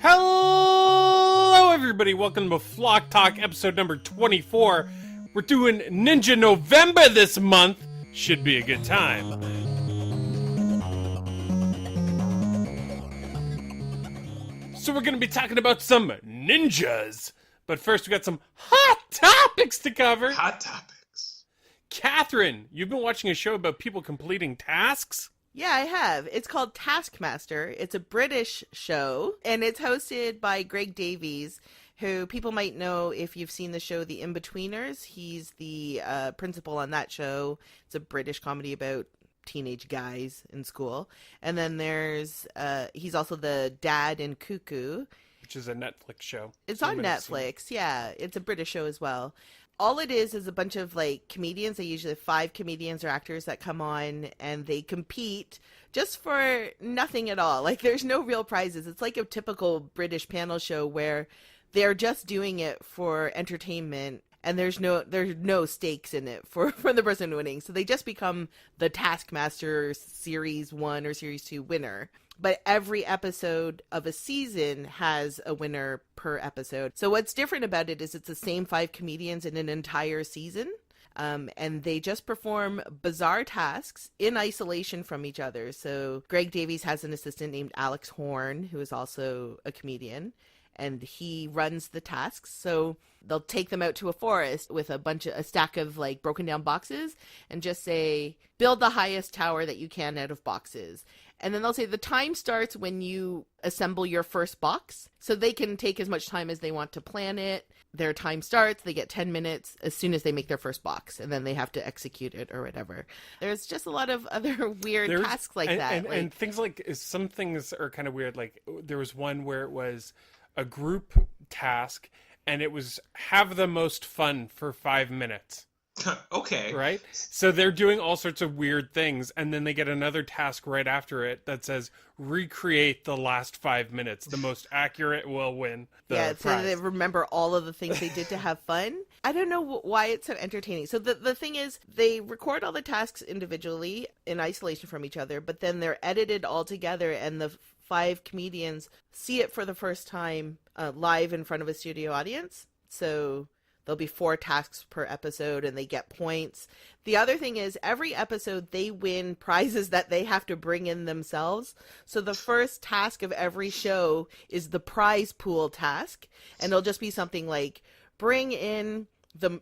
Hello, everybody. Welcome to Flock Talk, episode number 24. We're doing Ninja November this month. Should be a good time. So we're going to be talking about some ninjas. But first, we got some hot topics to cover. Hot topics. Kathryn, you've been watching a show about people completing tasks? Yeah, I have. It's called Taskmaster. It's a British show, and it's hosted by Greg Davies, who people might know if you've seen the show The In-Betweeners. He's the principal on that show. It's a British comedy about teenage guys in school. And then there's, he's also the dad in Cuckoo. Which is a Netflix show. It's on Netflix, yeah. It's a British show as well. All it is a bunch of, like, comedians. They usually have 5 comedians or actors that come on, and they compete just for nothing at all. Like, there's no real prizes. It's like a typical British panel show where they're just doing it for entertainment, and there's no stakes in it for the person winning. So they just become the Taskmaster Series 1 or Series 2 winner. But every episode of a season has a winner per episode. So what's different about it is it's the same 5 comedians in an entire season. And they just perform bizarre tasks in isolation from each other. So Greg Davies has an assistant named Alex Horn, who is also a comedian. And he runs the tasks. So they'll take them out to a forest with a stack of, like, broken down boxes and just say, build the highest tower that you can out of boxes. And then they'll say the time starts when you assemble your first box. So they can take as much time as they want to plan it. Their time starts, they get 10 minutes as soon as they make their first box, and then they have to execute it or whatever. There's just a lot of other weird tasks like that. And things like, some things are kind of weird. Like, there was one where it was a group task, and it was have the most fun for 5 minutes. Okay. Right? So they're doing all sorts of weird things, and then they get another task right after it that says, recreate the last 5 minutes. The most accurate will win the prize. So they remember all of the things they did to have fun. I don't know why it's so entertaining. So the thing is, they record all the tasks individually in isolation from each other, but then they're edited all together, and the 5 comedians see it for the first time live in front of a studio audience. So there'll be 4 tasks per episode, and they get points. The other thing is, every episode, they win prizes that they have to bring in themselves. So the first task of every show is the prize pool task, and it'll just be something like, bring in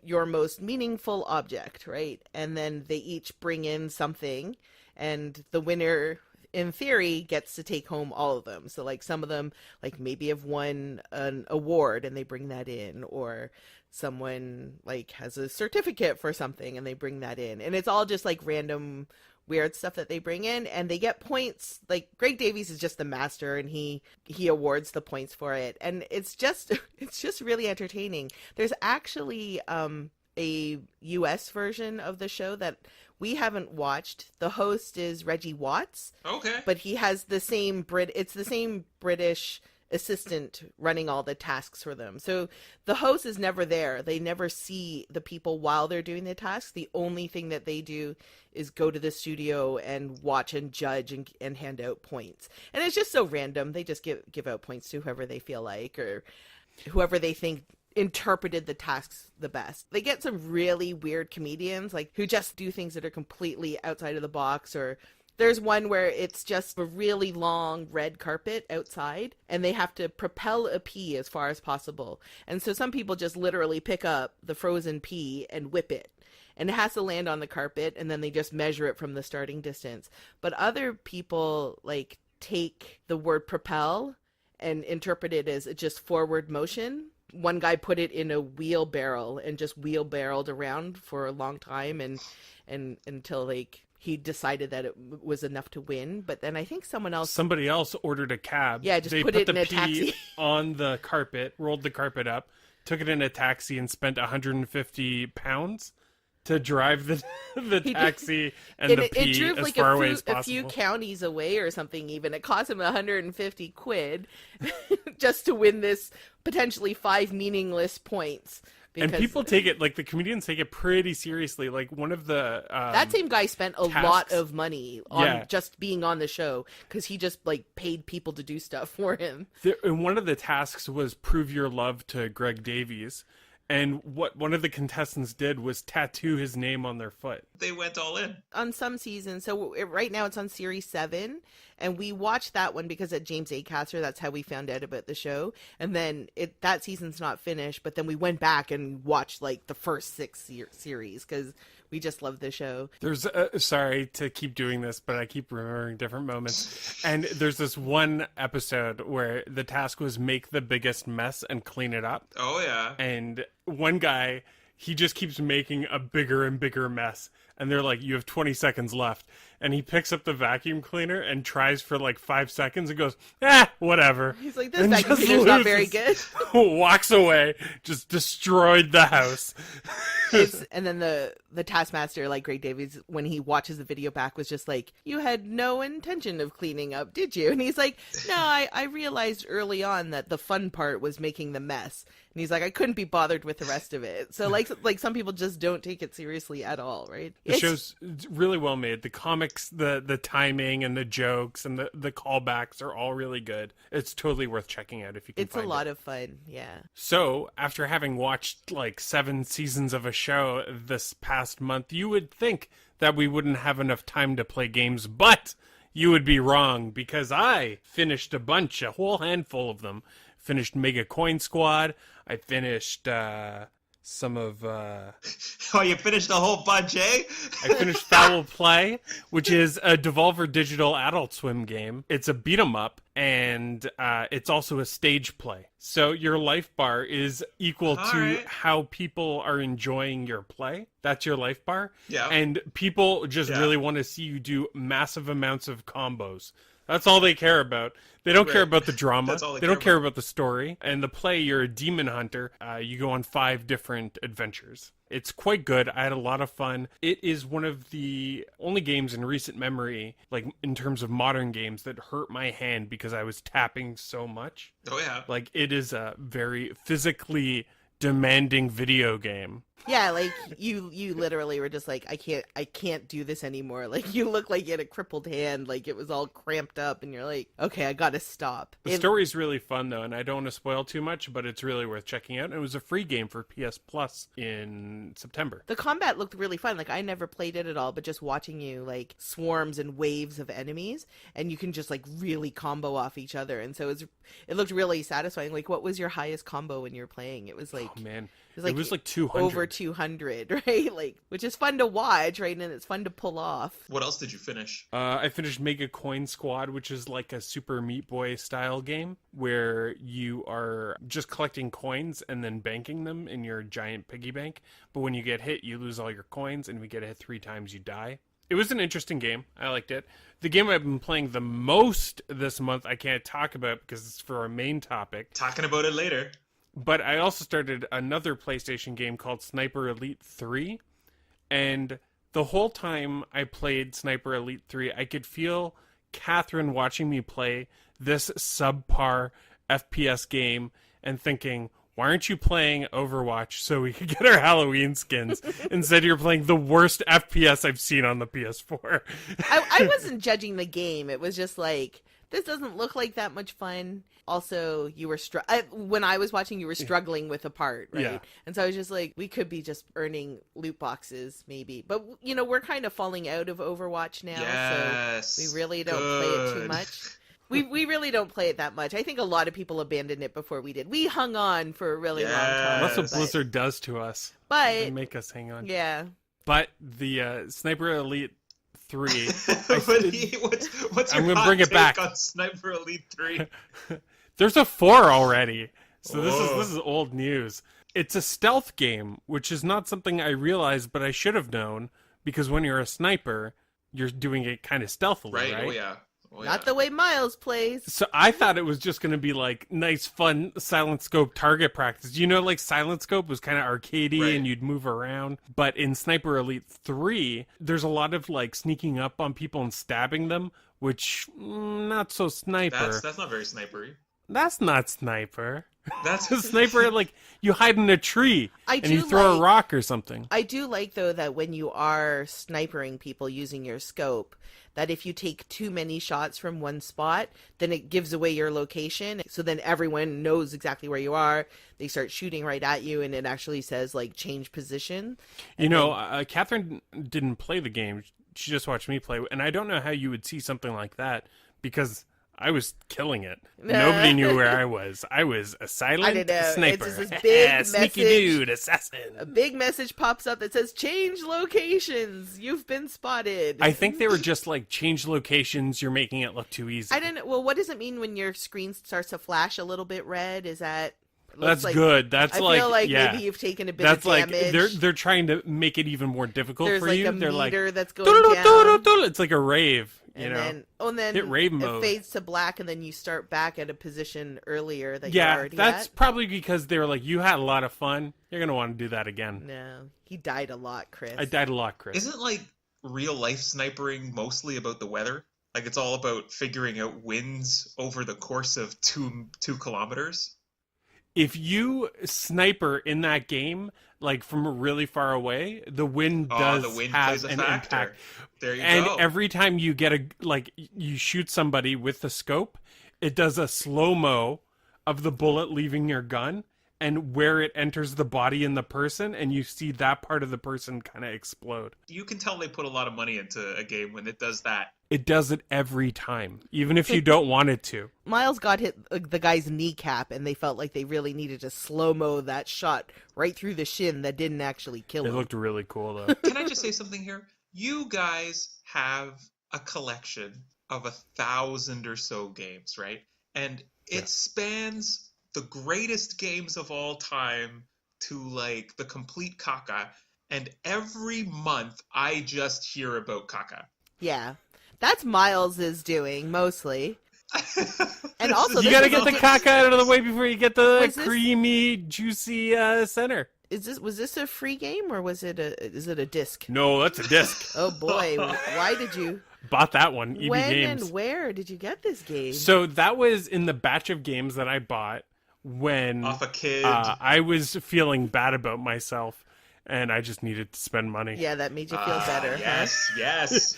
your most meaningful object, right? And then they each bring in something, and the winner, in theory, gets to take home all of them. So, like, some of them, like, maybe have won an award and they bring that in, or someone, like, has a certificate for something and they bring that in. And it's all just, like, random weird stuff that they bring in, and they get points. Like, Greg Davies is just the master, and he awards the points for it. And it's just really entertaining. There's actually a US version of the show that we haven't watched. The host is Reggie Watts. Okay. But he has the same British assistant running all the tasks for them. So the host is never there. They never see the people while they're doing the tasks. The only thing that they do is go to the studio and watch and judge and hand out points. And it's just so random. They just give out points to whoever they feel like, or whoever they think interpreted the tasks the best. They get some really weird comedians, like, who just do things that are completely outside of the box. Or there's one where it's just a really long red carpet outside, and they have to propel a pea as far as possible. And so some people just literally pick up the frozen pea and whip it, and it has to land on the carpet, and then they just measure it from the starting distance. But other people, like, take the word propel and interpret it as just forward motion. One guy put it in a wheelbarrow and just wheelbarrowed around for a long time, and until, like, he decided that it was enough to win. But then I think somebody else ordered a cab. Yeah, just put it in a taxi on the carpet, rolled the carpet up, took it in a taxi, and spent £150 to drive the taxi and the pee it drove as like far away as possible. A few counties away or something even. It cost him 150 quid just to win this potentially 5 meaningless points. And people take it, like, the comedians take it pretty seriously. Like, one of the that same guy spent a tasks, lot of money on just being on the show because he just like paid people to do stuff for him. And one of the tasks was prove your love to Greg Davies. And what one of the contestants did was tattoo his name on their foot. They went all in. On some seasons, so right now it's on series 7, and we watched that one because of James Acaster. That's how we found out about the show. And then that season's not finished, but then we went back and watched like the first 6 series because we just love the show. There's sorry to keep doing this, but I keep remembering different moments. And there's this one episode where the task was make the biggest mess and clean it up. Oh, yeah. And one guy, he just keeps making a bigger and bigger mess. And they're like, you have 20 seconds left. And he picks up the vacuum cleaner and tries for like 5 seconds and goes, whatever. He's like, this vacuum cleaner's not very good. Walks away, just destroyed the house. And then the taskmaster, like Greg Davies, when he watches the video back, was just like, you had no intention of cleaning up, did you? And he's like, no, I realized early on that the fun part was making the mess. And he's like, I couldn't be bothered with the rest of it. So like some people just don't take it seriously at all, right? The show's really well made. The comics, the timing and the jokes and the callbacks are all really good. It's totally worth checking out if you can It's a lot of fun, yeah. So, after having watched like 7 seasons of a show this past month, you would think that we wouldn't have enough time to play games, but you would be wrong because I finished a whole handful of them. Finished Mega Coin Squad. I finished some of... Oh, you finished a whole bunch, eh? I finished Foul Play, which is a Devolver Digital Adult Swim game. It's a beat-em-up, and it's also a stage play. So your life bar is equal to how people are enjoying your play. That's your life bar. Yeah. And people just really want to see you do massive amounts of combos. That's all they care about. They don't care about the drama. They don't care about the story. And the play, you're a demon hunter. You go on 5 different adventures. It's quite good. I had a lot of fun. It is one of the only games in recent memory, like in terms of modern games, that hurt my hand because I was tapping so much. Oh, yeah. Like, it is a very physically demanding video game. Yeah, like you literally were just like, I can't do this anymore. Like you look like you had a crippled hand, like it was all cramped up, and you're like, okay, I gotta stop. The story's really fun though, and I don't want to spoil too much, but it's really worth checking out. And it was a free game for PS Plus in September. The combat looked really fun. Like I never played it at all, but just watching you like swarms and waves of enemies, and you can just like really combo off each other, and so it looked really satisfying. Like, what was your highest combo when you were playing? It was like, oh man. It was like 200. Over 200, right? Like, which is fun to watch, right? And it's fun to pull off. What else did you finish? I finished Mega Coin Squad, which is like a Super Meat Boy style game where you are just collecting coins and then banking them in your giant piggy bank. But when you get hit, you lose all your coins, and if you get hit 3 times, you die. It was an interesting game. I liked it. The game I've been playing the most this month, I can't talk about because it's for our main topic. Talking about it later. But I also started another PlayStation game called Sniper Elite 3. And the whole time I played Sniper Elite 3, I could feel Kathryn watching me play this subpar FPS game and thinking, why aren't you playing Overwatch so we could get our Halloween skins? Instead, you're playing the worst FPS I've seen on the PS4. I wasn't judging the game. It was just like, this doesn't look like that much fun. Also, you were when I was watching, you were struggling with a part, right? Yeah. And so I was just like, we could be just earning loot boxes, maybe. But, you know, we're kind of falling out of Overwatch now, so we really don't play it too much. We really don't play it that much. I think a lot of people abandoned it before we did. We hung on for a really long time. That's what Blizzard does to us. But they make us hang on. Yeah. But the Sniper Elite 3. What's I'm your gonna bring it back on Sniper Elite 3? There's a 4 already. So this is old news. It's a stealth game, which is not something I realized, but I should have known, because when you're a sniper, you're doing it kind of stealthily, right? Oh yeah. Not the way Myles plays. So I thought it was just going to be like nice, fun silent scope target practice. You know, like silent scope was kind of arcadey and you'd move around. But in Sniper Elite 3, there's a lot of like sneaking up on people and stabbing them, which not so sniper. That's not very snipery. That's not Sniper. That's Sniper, like, you hide in a tree I and do you throw a like- rock or something. I do like, though, that when you are snipering people using your scope, that if you take too many shots from one spot, then it gives away your location. So then everyone knows exactly where you are. They start shooting right at you, and it actually says, like, change position. You know, Kathryn didn't play the game. She just watched me play. And I don't know how you would see something like that because I was killing it. Nobody knew where I was. I was a silent I don't know. It's sniper. just this big Sneaky message. dude, assassin. A big message pops up that says, change locations. You've been spotted. I think they were just like, change locations. You're making it look too easy. I don't know. Well, what does it mean when your screen starts to flash a little bit red? Is that... it looks That's like- good. That's I like, feel like yeah. maybe you've taken a bit That's of like damage. they're trying to make it even more difficult There's for like you. a They're like, meter that's going down. it's like a rave, you And know. then Hit rave it mode. fades to black, and then you start back at a position earlier that you're Yeah, already that's at. probably because they were like, you had a lot of fun. You're gonna want to do that again. No, he died a lot, Chris. I died a lot, Chris. Isn't like real life snipering mostly about the weather? Like it's all about figuring out winds over the course of two kilometers. If you sniper in that game, like from really far away, the wind does the wind have plays a an factor. impact. There you And go. every time you get you shoot somebody with the scope, it does a slow-mo of the bullet leaving your gun and where it enters the body in the person, and you see that part of the person kind of explode. You can tell they put a lot of money into a game when it does that. It does it every time, even if you don't want it to. Miles got hit the guy's kneecap, and they felt like they really needed to slow-mo that shot right through the shin that didn't actually kill It him. looked really cool, though. Can I just say something here? You guys have a collection of 1,000 or so games, right? And it spans the greatest games of all time to like the complete caca. And every month I just hear about caca. Yeah. That's Miles' doing, mostly. And also, You this gotta is get the a- caca out of the way before you get the Was this- creamy, juicy center. was this a free game, or is it a disc? No, that's a disc. Oh boy, why did you? Bought that one, EB When Games. and where did you get this game? So that was in the batch of games that I bought when Off a kid. I was feeling bad about myself and I just needed to spend money. Yeah, that made you feel better. Yes, yes.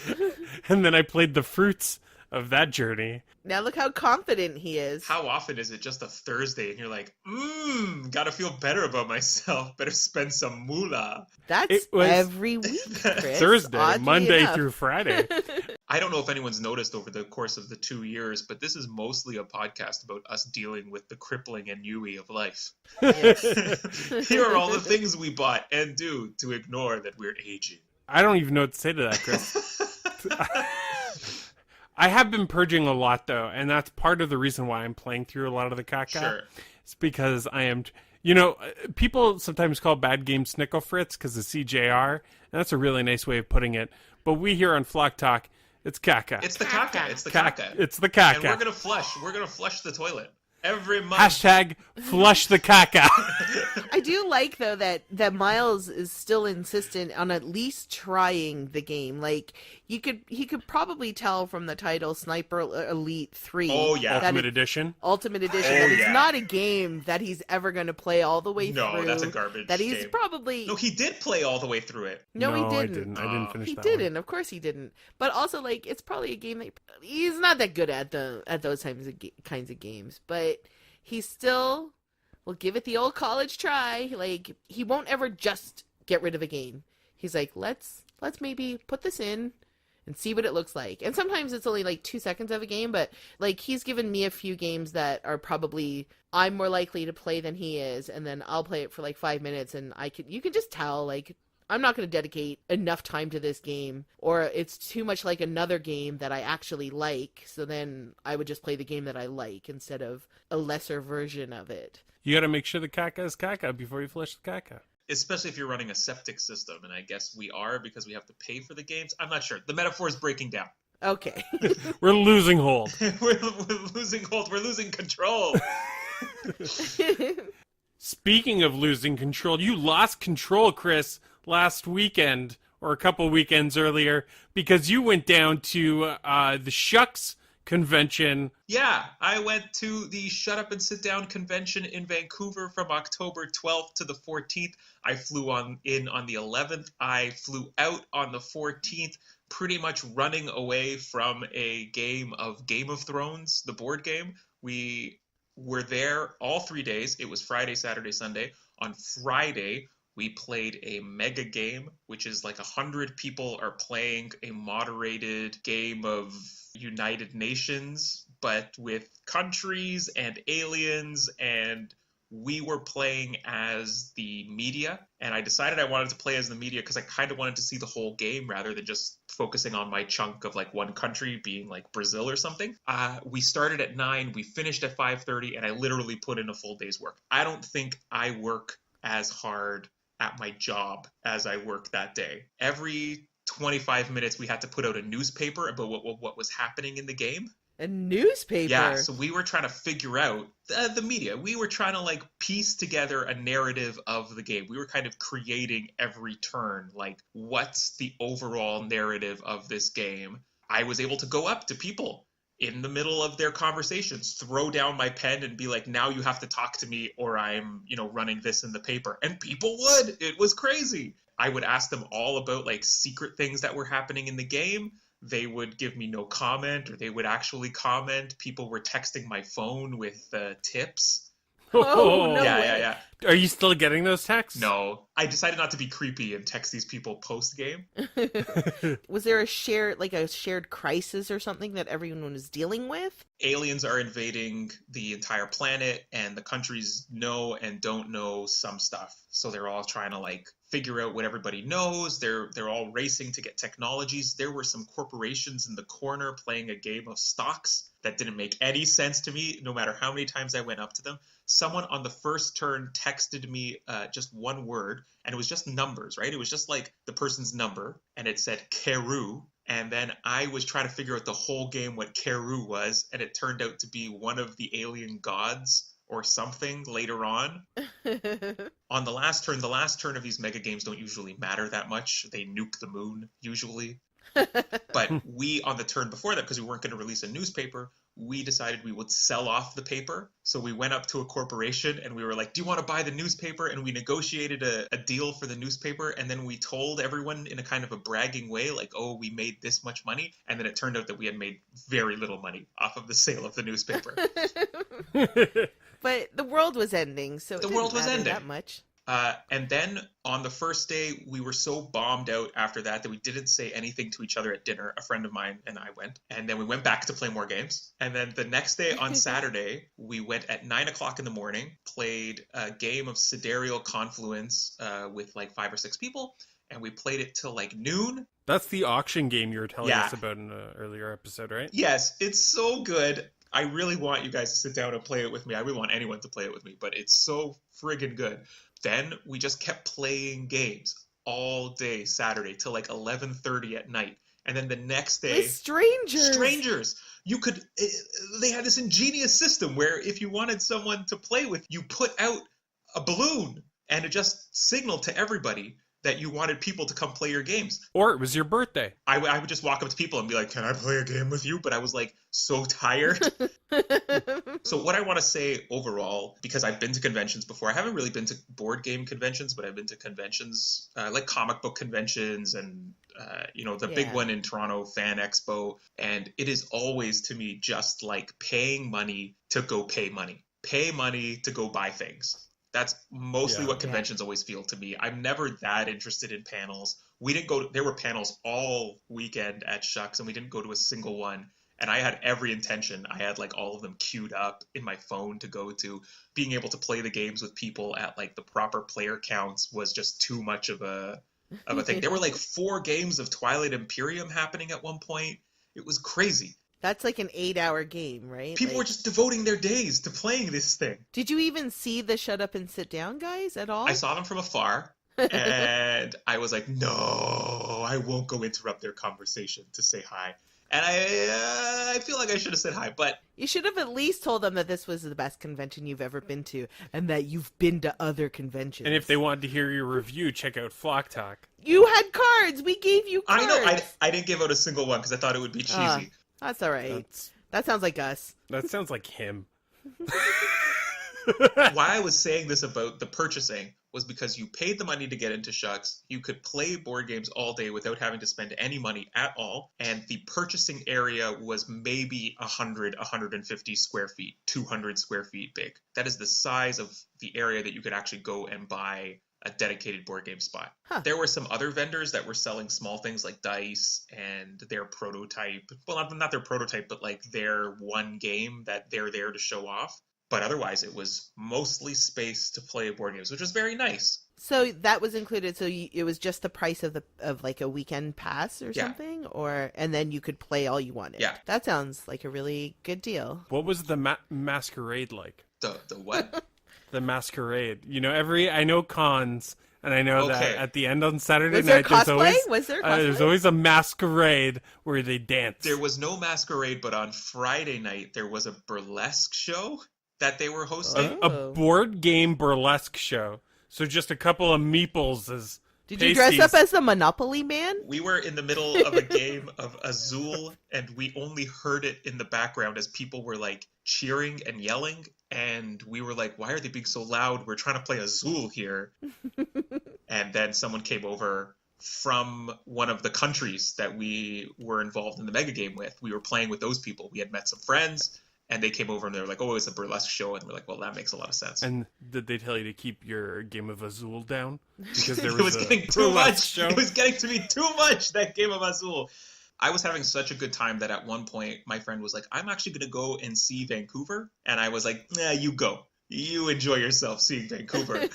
And then I played the fruits of that journey. Now look how confident he is. How often is it just a Thursday and you're like, gotta feel better about myself. Better spend some moolah. That's It was every week, Chris. Thursday, oddly Monday enough. through Friday. I don't know if anyone's noticed over the course of the 2 years, but this is mostly a podcast about us dealing with the crippling ennui of life. Yes. Here are all the things we bought and do to ignore that we're aging. I don't even know what to say to that, Chris. I have been purging a lot, though, and that's part of the reason why I'm playing through a lot of the caca. Sure. It's because I am... You know, people sometimes call bad games Snickle Fritz because of CJR, and that's a really nice way of putting it. But we here on Flock Talk, it's caca. It's the caca. It's the Caca. caca. It's the caca. And we're gonna flush. We're gonna flush the toilet every month. Hashtag flush the caca. I do like though that Miles is still insistent on at least trying the game. Like he could probably tell from the title Sniper Elite 3. Oh, yeah. that Ultimate it- Edition. Ultimate Edition. Oh, that it's yeah. not a game that he's ever going to play all the way No, through. that's a garbage That he's game. probably No, he did play all the way through it. No, he I didn't. didn't. I didn't finish He that didn't. Of course he didn't. But also, like, it's probably a game that he's not that good at those kinds of games. But he still will give it the old college try. Like, he won't ever just get rid of a game. He's like, let's maybe put this in and see what it looks like. And sometimes it's only like 2 seconds of a game, but like he's given me a few games that are probably I'm more likely to play than he is, and then I'll play it for like 5 minutes, and you can just tell like I'm not going to dedicate enough time to this game, or it's too much like another game that I actually like, so then I would just play the game that I like instead of a lesser version of it. You got to make sure the caca is caca before you flush the caca. Especially if you're running a septic system, and I guess we are because we have to pay for the games. I'm not sure. The metaphor is breaking down. Okay. We're losing hold. we're losing hold. We're losing control. Speaking of losing control, you lost control, Chris, last weekend or a couple weekends earlier because you went down to the Shucks convention. Yeah, I went to the Shut Up and Sit Down convention in Vancouver from October 12th to the 14th. I flew in on the 11th. I flew out on the 14th, pretty much running away from a game of Game of Thrones, the board game. We were there all 3 days. It was Friday, Saturday, Sunday. On Friday, we played a mega game, which is like 100 people are playing a moderated game of United Nations, but with countries and aliens, and we were playing as the media. And I decided I wanted to play as the media because I kind of wanted to see the whole game rather than just focusing on my chunk of like one country being like Brazil or something. We started at 9, we finished at 5:30, and I literally put in a full day's work. I don't think I work as hard at my job as I worked that day. Every 25 minutes we had to put out a newspaper about what was happening in the game. A newspaper? Yeah, so we were trying to figure out the media. We were trying to like piece together a narrative of the game. We were kind of creating every turn, like what's the overall narrative of this game. I was able to go up to people in the middle of their conversations, throw down my pen and be like, now you have to talk to me or I'm, running this in the paper. And people would. It was crazy. I would ask them all about like secret things that were happening in the game. They would give me no comment, or they would actually comment. People were texting my phone with tips. Oh, no way. Yeah. Are you still getting those texts? No, I decided not to be creepy and text these people post-game. Was there a shared crisis or something that everyone was dealing with? Aliens are invading the entire planet, and the countries know and don't know some stuff. So they're all trying to like figure out what everybody knows. They're all racing to get technologies. There were some corporations in the corner playing a game of stocks that didn't make any sense to me, no matter how many times I went up to them. Someone on the first turn texted me just one word, and it was just numbers, right? It was just like the person's number, and it said Keru. And then I was trying to figure out the whole game what Keru was, and it turned out to be one of the alien gods or something later on. On the last turn of these mega games don't usually matter that much. They nuke the moon, usually. But we, on the turn before that, because we weren't going to release a newspaper, we decided we would sell off the paper. So we went up to a corporation and we were like, do you want to buy the newspaper? And we negotiated a deal for the newspaper. And then we told everyone in a kind of a bragging way, like, oh, we made this much money. And then it turned out that we had made very little money off of the sale of the newspaper. But the world was ending, so the world was ending that much. And then on the first day, we were so bombed out after that we didn't say anything to each other at dinner. A friend of mine and I went. And then we went back to play more games. And then the next day on Saturday, we went at 9 o'clock in the morning, played a game of Sidereal Confluence with like 5 or 6 people. And we played it till like noon. That's the auction game you were telling us about in an earlier episode, right? Yes, it's so good. I really want you guys to sit down and play it with me. I really want anyone to play it with me, but it's so friggin' good. Then we just kept playing games all day Saturday till like 11:30 at night. And then the next day... With strangers! Strangers! They had this ingenious system where if you wanted someone to play with, you put out a balloon and it just signaled to everybody that you wanted people to come play your games. Or it was your birthday. I would just walk up to people and be like, can I play a game with you? But I was like so tired. So what I want to say overall, because I've been to conventions before, I haven't really been to board game conventions, but I've been to conventions like comic book conventions and, the big one in Toronto, Fan Expo. And it is always to me just like paying money to go pay money. Pay money to go buy things. That's mostly what conventions always feel to me. I'm never that interested in panels. There were panels all weekend at Shucks, and we didn't go to a single one. And I had every intention. I had like all of them queued up in my phone to go to. Being able to play the games with people at like the proper player counts was just too much of a thing. There were like 4 games of Twilight Imperium happening at one point. It was crazy. That's like an 8-hour game, right? People were just devoting their days to playing this thing. Did you even see the Shut Up and Sit Down guys at all? I saw them from afar, and I was like, no, I won't go interrupt their conversation to say hi. And I feel like I should have said hi, but... You should have at least told them that this was the best convention you've ever been to, and that you've been to other conventions. And if they wanted to hear your review, check out Flock Talk. You had cards! We gave you cards! I know, I didn't give out a single one because I thought it would be cheesy. That's all right. That sounds like us. That sounds like him. Why I was saying this about the purchasing was because you paid the money to get into Shucks. You could play board games all day without having to spend any money at all. And the purchasing area was maybe 100, 150 square feet, 200 square feet big. That is the size of the area that you could actually go and buy a dedicated board game spot. Huh. There were some other vendors that were selling small things like dice and their prototype. Well, not their prototype, but like their one game that they're there to show off. But otherwise, it was mostly space to play board games, which was very nice. So that was included. So it was just the price of like a weekend pass or something, and then you could play all you wanted. Yeah, that sounds like a really good deal. What was the masquerade like? The what? The masquerade. You know, I know cons, and I know that at the end on Saturday was there night, cosplay? There's always a masquerade where they dance. There was no masquerade, but on Friday night there was a burlesque show that they were hosting. A board game burlesque show. So just a couple of meeples as Did you dress up as the Monopoly Man? We were in the middle of a game of Azul, and we only heard it in the background as people were like cheering and yelling. And we were like, why are they being so loud? We're trying to play Azul here. And then someone came over from one of the countries that we were involved in the mega game with. We were playing with those people. We had met some friends. And they came over and they were like, oh, it's a burlesque show. And we're like, well, that makes a lot of sense. And did they tell you to keep your game of Azul down? Because there was getting too much. Show? It was getting to be too much, that game of Azul. I was having such a good time that at one point my friend was like, I'm actually going to go and see Vancouver. And I was like, nah, you go. You enjoy yourself seeing Vancouver.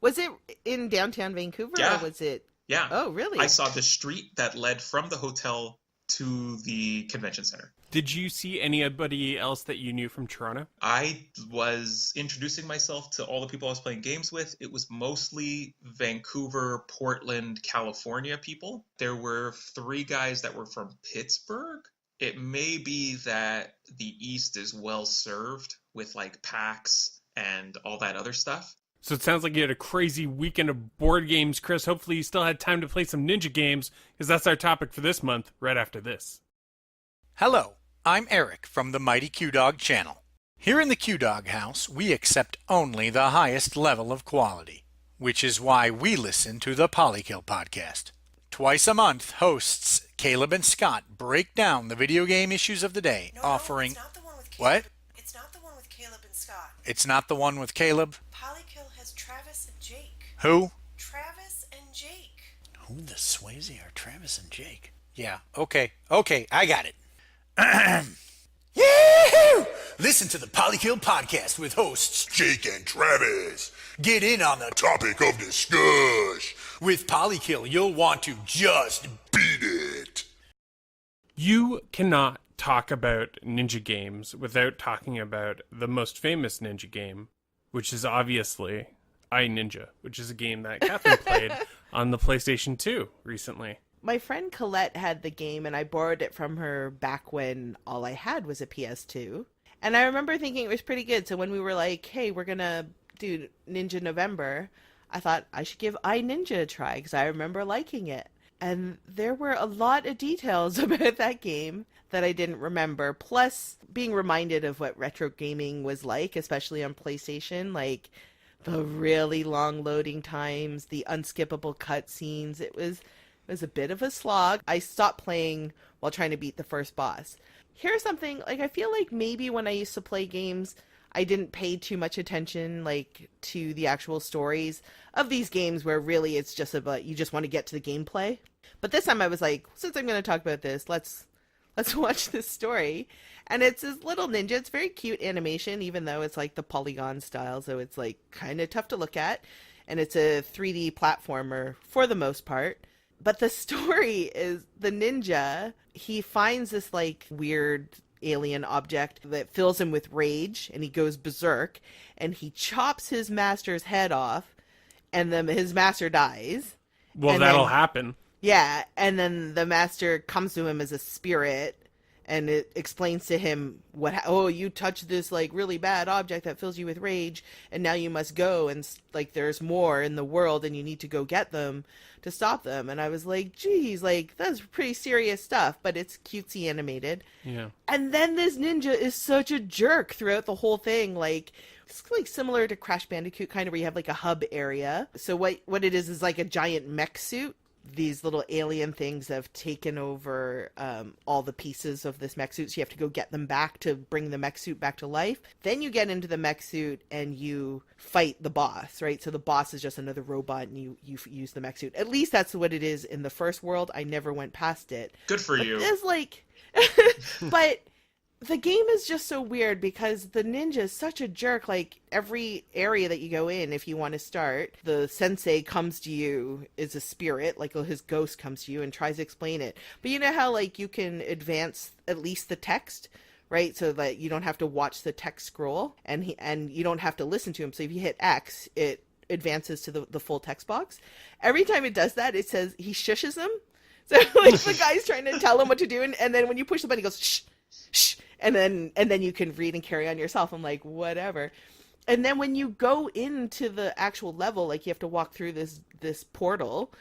Was it in downtown Vancouver? Yeah. Or was it? Yeah. Oh, really? I saw the street that led from the hotel to the convention center. Did you see anybody else that you knew from Toronto? I was introducing myself to all the people I was playing games with. It was mostly Vancouver, Portland, California people. There were 3 guys that were from Pittsburgh. It may be that the East is well served with like PAX and all that other stuff. So it sounds like you had a crazy weekend of board games, Chris. Hopefully you still had time to play some ninja games, because that's our topic for this month, right after this. Hello, I'm Eric from the Mighty Q-Dog channel. Here in the Q-Dog house, we accept only the highest level of quality, which is why we listen to the Polykill podcast. Twice a month, hosts Caleb and Scott break down the video game issues of the day, offering... it's not the one with Caleb. What? It's not the one with Caleb and Scott. It's not the one with Caleb? Polykill has Travis and Jake. Who? Travis and Jake. Who the Swayze are Travis and Jake? Yeah, okay, I got it. Yahoo! Listen to the Polykill podcast with hosts Jake and Travis. Get in on the Topic of discussion. With Polykill, you'll want to just Beat it. You cannot talk about ninja games without talking about the most famous ninja game, which is obviously iNinja, which is a game that Kathryn played on the PlayStation 2 recently. My friend Colette had the game, and I borrowed it from her back when all I had was a PS2. And I remember thinking it was pretty good. So when we were like, hey, we're going to do Ninja November, I thought I should give iNinja a try because I remember liking it. And there were a lot of details about that game that I didn't remember. Plus, being reminded of what retro gaming was like, especially on PlayStation, like the really long loading times, the unskippable cutscenes. It was a bit of a slog. I stopped playing while trying to beat the first boss. Here's something, like, I feel like maybe when I used to play games, I didn't pay too much attention, like, to the actual stories of these games where really it's just about, you just want to get to the gameplay. But this time I was like, since I'm going to talk about this, let's watch this story. And it's this little ninja. It's very cute animation, even though it's like the polygon style, so it's like kind of tough to look at. And it's a 3D platformer for the most part. But the story is the ninja, he finds this like weird alien object that fills him with rage, and he goes berserk, and he chops his master's head off, and then his master dies. Well, and that'll then, happen. Yeah, and then the master comes to him as a spirit and it explains to him oh, you touched this like really bad object that fills you with rage, and now you must go, and like there's more in the world and you need to go get them to stop them. And I was like, geez, like that's pretty serious stuff, but it's cutesy animated. Yeah. And then this ninja is such a jerk throughout the whole thing. Like, it's like similar to Crash Bandicoot, kind of, where you have like a hub area. So what it is like a giant mech suit. These little alien things have taken over all the pieces of this mech suit, so you have to go get them back to bring the mech suit back to life. Then you get into the mech suit and you fight the boss, right? So the boss is just another robot, and you use the mech suit. At least that's what it is in the first world. I never went past it. Good for you. It's like, but the game is just so weird because the ninja is such a jerk. Like, every area that you go in, if you want to start, the sensei comes to you as a spirit, like his ghost comes to you and tries to explain it. But you know how, like, you can advance at least the text, right? So that you don't have to watch the text scroll, and you don't have to listen to him. So if you hit X, it advances to the full text box. Every time it does that, it says he shushes him. So, like, the guy's trying to tell him what to do, and then when you push the button, he goes, shh, shh. And then you can read and carry on yourself. I'm like, whatever. And then when you go into the actual level, like, you have to walk through this portal,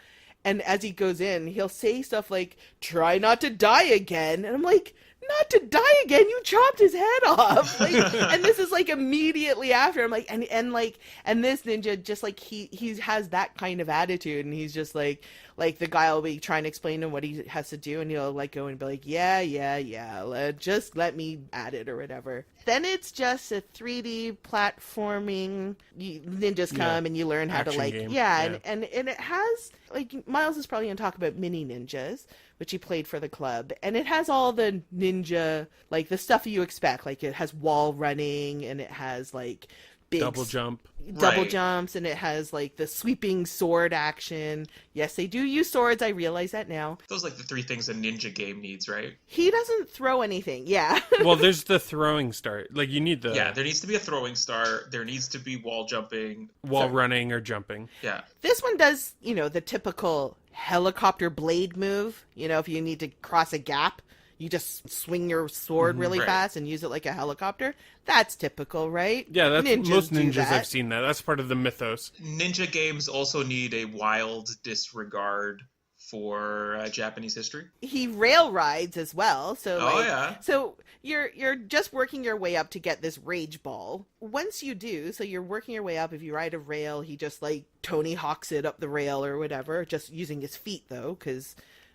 and as he goes in, he'll say stuff like, try not to die again. And I'm like, not to die again? You chopped his head off. Like, and this is like immediately after. I'm like, and this ninja just like he has that kind of attitude, and he's just like the guy will be trying to explain to him what he has to do, and he'll like go and be like, yeah, just let me at it or whatever. Then it's just a 3D platforming. Ninjas come and you learn how to Action like game. and it has, like, Miles is probably gonna talk about mini ninjas, which he played for the club, and it has all the ninja, like, the stuff you expect. Like, it has wall running, and it has like big Double jump. Right. jumps, and it has like the sweeping sword action. Yes, they do use swords, I realize that now. Those are like the three things a ninja game needs, right? He doesn't throw anything. Yeah. Well, there's the throwing star. Like, you need the Yeah, there needs to be a throwing star. There needs to be wall jumping. wall running or jumping. Yeah. This one does, the typical helicopter blade move. If you need to cross a gap, you just swing your sword really Right. fast and use it like a helicopter. That's typical, right? Yeah, that's most do ninjas that. I've seen that. That's part of the mythos. Ninja games also need a wild disregard for Japanese history. He rail rides as well. So Oh, yeah. So you're just working your way up to get this rage ball. Once you do, so you're working your way up. If you ride a rail, he just like Tony Hawks it up the rail or whatever, just using his feet though, because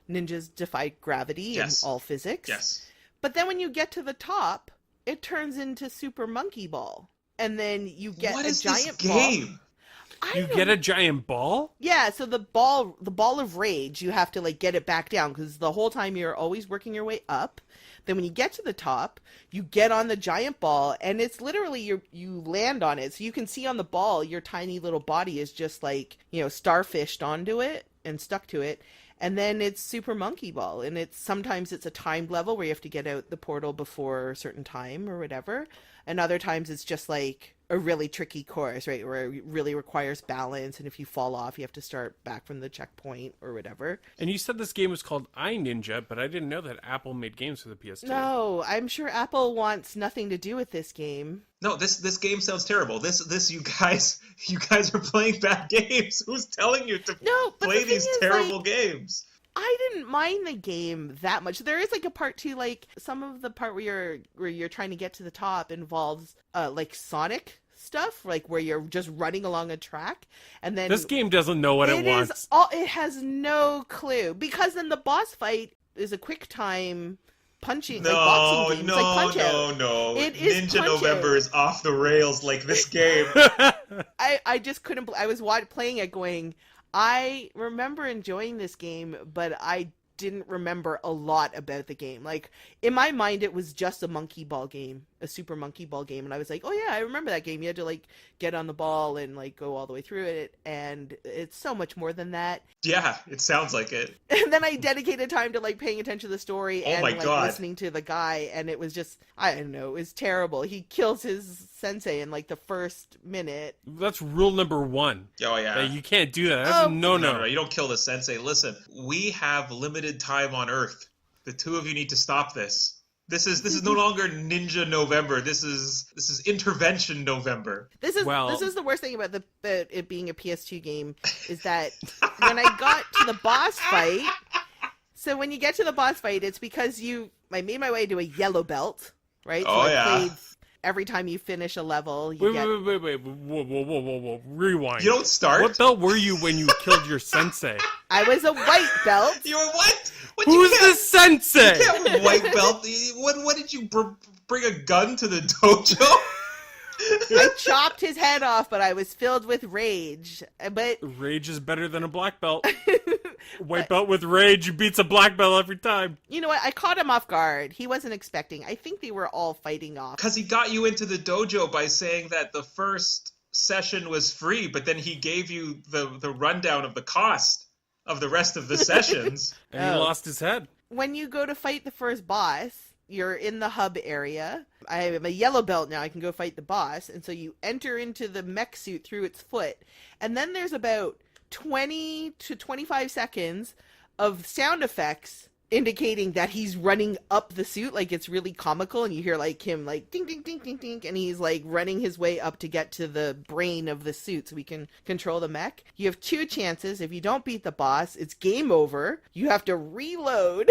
ninjas defy gravity Yes. and all physics. Yes. But then when you get to the top, it turns into Super Monkey Ball, and then you get What a is giant this ball. game? You get a giant ball? Yeah, so the ball of rage, you have to like get it back down, because the whole time you're always working your way up. Then when you get to the top, you get on the giant ball, and it's literally you land on it. So you can see on the ball, your tiny little body is just like, starfished onto it and stuck to it. And then it's Super Monkey Ball, and sometimes it's a timed level where you have to get out the portal before a certain time or whatever. And other times it's just like a really tricky course, right, where it really requires balance, and if you fall off, you have to start back from the checkpoint or whatever. And you said this game was called iNinja, but I didn't know that Apple made games for the PS2. No, I'm sure Apple wants nothing to do with this game. No, this game sounds terrible. This you guys are playing bad games. Who's telling you to No, but play the thing these is, terrible like, games? I didn't mind the game that much. There is like a part too, like some of the part where you're trying to get to the top involves like Sonic stuff, like where you're just running along a track, and then This game doesn't know what it wants. It has no clue, because then the boss fight is a quick time punching, like boxing game. It's like Punch Out. No. It is Ninja Punch November Out. is off the rails like this game. I just couldn't. I was playing it going, I remember enjoying this game, but I didn't remember a lot about the game. Like, in my mind, it was just a monkey ball game, a Super Monkey Ball game, and I was like, oh yeah, I remember that game. You had to like get on the ball and like go all the way through it, and it's so much more than that. Yeah, it sounds like it. And then I dedicated time to like paying attention to the story and my like God. listening to the guy, and it was just, I don't know, it was terrible. He kills his sensei in like the first minute. That's rule number 1. Oh yeah. That you can't do that. That's Oh, a no. No, you don't kill the sensei. Listen, we have limited time on Earth. The two of you need to stop this. This is no longer Ninja November. This is Intervention November. This is the worst thing about it being a PS2 game is that when I got to the boss fight. So when you get to the boss fight, it's because I made my way to a yellow belt, right? So I played every time you finish a level. Wait, whoa, rewind. You don't start. What belt were you when you killed your sensei? I was a white belt. You were what? Who's the sensei? You can't have a white belt. What did you bring a gun to the dojo? I chopped his head off, but I was filled with rage. But rage is better than a black belt. White belt with rage beats a black belt every time. You know what? I caught him off guard. He wasn't expecting. I think they were all fighting off. Because he got you into the dojo by saying that the first session was free, but then he gave you the rundown of the cost of the rest of the sessions. And he lost his head. When you go to fight the first boss, you're in the hub area. I am a yellow belt now. I can go fight the boss. And so you enter into the mech suit through its foot. And then there's about 20 to 25 seconds of sound effects indicating that he's running up the suit. Like, it's really comical. And you hear, like, him, like, ding, ding, ding, ding, ding. And he's, like, running his way up to get to the brain of the suit so we can control the mech. You have 2 chances. If you don't beat the boss, it's game over. You have to reload.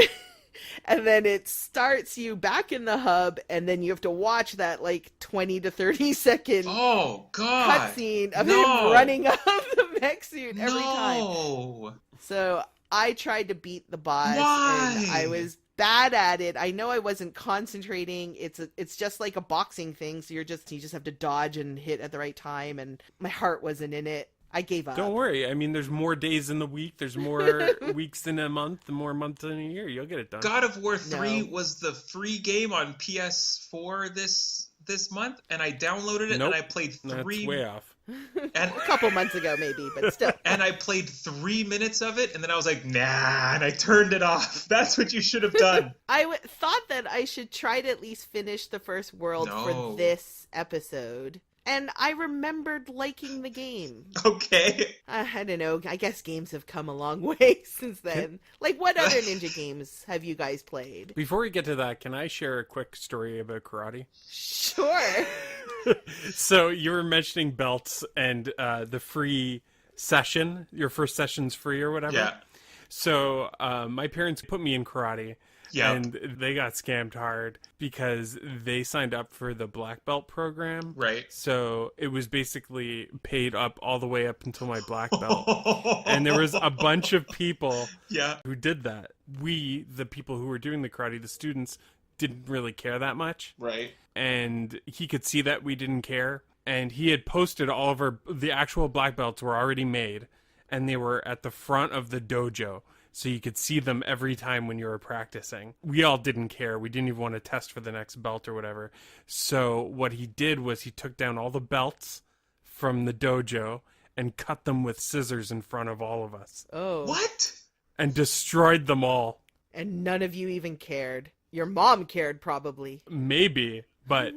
And then it starts you back in the hub, and then you have to watch that, like, 20 to 30 second cutscene of him running up the mech suit every time. So I tried to beat the boss, and I was bad at it. I know I wasn't concentrating. It's just like a boxing thing, so you just have to dodge and hit at the right time, and my heart wasn't in it. I gave up. Don't worry. I mean, there's more days in the week. There's more weeks in a month, and more months in a year. You'll get it done. God of War 3 was the free game on PS4 this month, and I downloaded it and I played 3. That's way off. And a couple months ago, maybe, but still. And I played 3 minutes of it, and then I was like, nah, and I turned it off. That's what you should have done. I thought that I should try to at least finish the first world for this episode. And I remembered liking the game. Okay. I don't know. I guess games have come a long way since then. Like, what other ninja games have you guys played? Before we get to that, can I share a quick story about karate? Sure. So you were mentioning belts and the free session. Your first session's free or whatever. Yeah. So my parents put me in karate. Yeah. And they got scammed hard because they signed up for the black belt program. Right. So it was basically paid up all the way up until my black belt. And there was a bunch of people who did that. We, the people who were doing the karate, the students, didn't really care that much. Right. And he could see that we didn't care. And he had posted all of the actual black belts were already made. And they were at the front of the dojo. So you could see them every time when you were practicing. We all didn't care. We didn't even want to test for the next belt or whatever. So what he did was he took down all the belts from the dojo and cut them with scissors in front of all of us. Oh. What? And destroyed them all. And none of you even cared. Your mom cared, probably. Maybe, but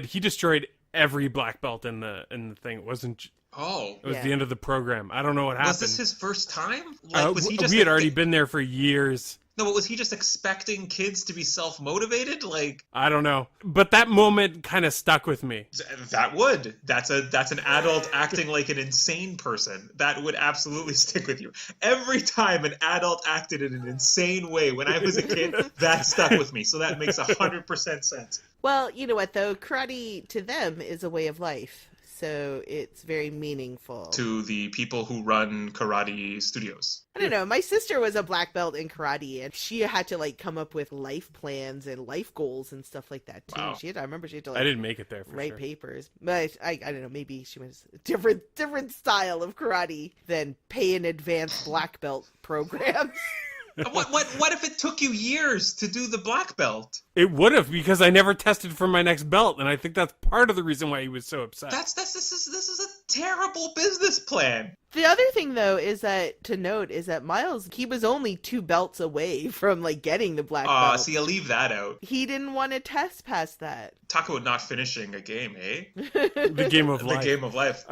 he destroyed every black belt in the thing. It wasn't... Oh. It was the end of the program. I don't know what happened. Was this his first time? Like, was he just we had already been there for years. No, but was he just expecting kids to be self-motivated? Like, I don't know. But that moment kind of stuck with me. That would. That's an adult acting like an insane person. That would absolutely stick with you. Every time an adult acted in an insane way when I was a kid, that stuck with me. So that makes 100% sense. Well, you know what, though? Karate, to them, is a way of life. So it's very meaningful. To the people who run karate studios. I don't know. My sister was a black belt in karate, and she had to, like, come up with life plans and life goals and stuff like that, too. Wow. I remember she had to, like, I didn't make it there for write sure. papers. But I don't know. Maybe she was a different style of karate than pay in advance black belt programs. What if it took you years to do the black belt? It would have, because I never tested for my next belt, and I think that's part of the reason why he was so upset. This is a terrible business plan. The other thing, though, is that Myles, he was only 2 belts away from, like, getting the black belt. So you leave that out. He didn't want to test past that. Talk about not finishing a game, eh? The game of life. The game of life.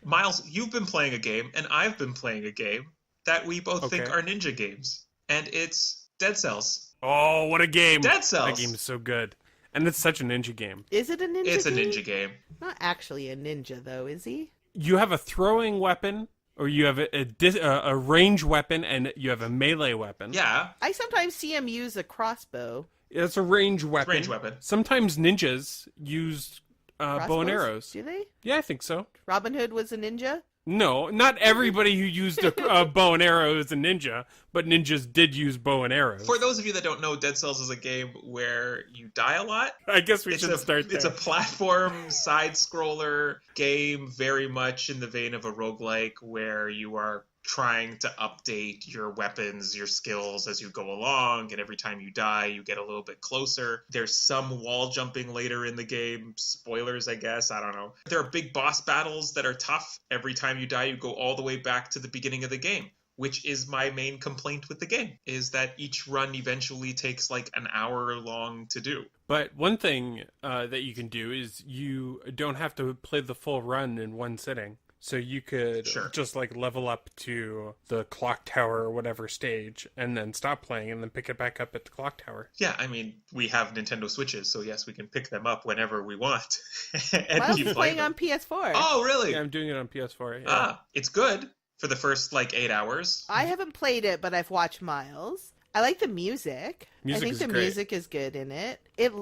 Myles, you've been playing a game, and I've been playing a game that we both think are ninja games. And it's Dead Cells. Oh, what a game! Dead That Cells. game is so good, and it's such a ninja game. Is it a ninja It's a game? ninja game. Not actually a ninja, though, is he? You have a throwing weapon, or you have a range weapon, and you have a melee weapon. Yeah. I sometimes see him use a crossbow. It's a range weapon. Range weapon. Sometimes ninjas use bow and Crossbows? arrows. Do they? Yeah, I think so. Robin Hood was a ninja? No, not everybody who used a bow and arrow is a ninja, but ninjas did use bow and arrows. For those of you that don't know, Dead Cells is a game where you die a lot. I guess we should start there. It's a platform side-scroller game, very much in the vein of a roguelike, where you are trying to update your weapons, your skills as you go along, and every time you die, you get a little bit closer. There's some wall jumping later in the game. Spoilers, I guess. I don't know. There are big boss battles that are tough. Every time you die, you go all the way back to the beginning of the game, which is my main complaint with the game, is that each run eventually takes like an hour long to do. But one thing that you can do is you don't have to play the full run in one sitting. So you could just like level up to the clock tower or whatever stage and then stop playing and then pick it back up at the clock tower. Yeah, I mean, we have Nintendo Switches, so yes, we can pick them up whenever we want. And Miles keep is playing them. on PS4. Oh, really? Yeah, I'm doing it on PS4. Yeah. Ah, it's good for the first like 8 hours. I haven't played it, but I've watched Miles. I like the music. Music I think is the great. music is good in it. It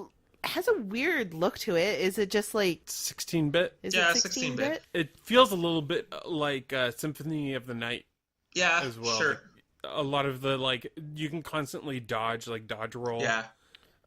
has a weird look to it. Is it just like 16-bit. is Yeah, it 16-bit? It feels a little bit like Symphony of the Night Yeah, as well. sure. A lot of the like you can constantly dodge roll. Yeah.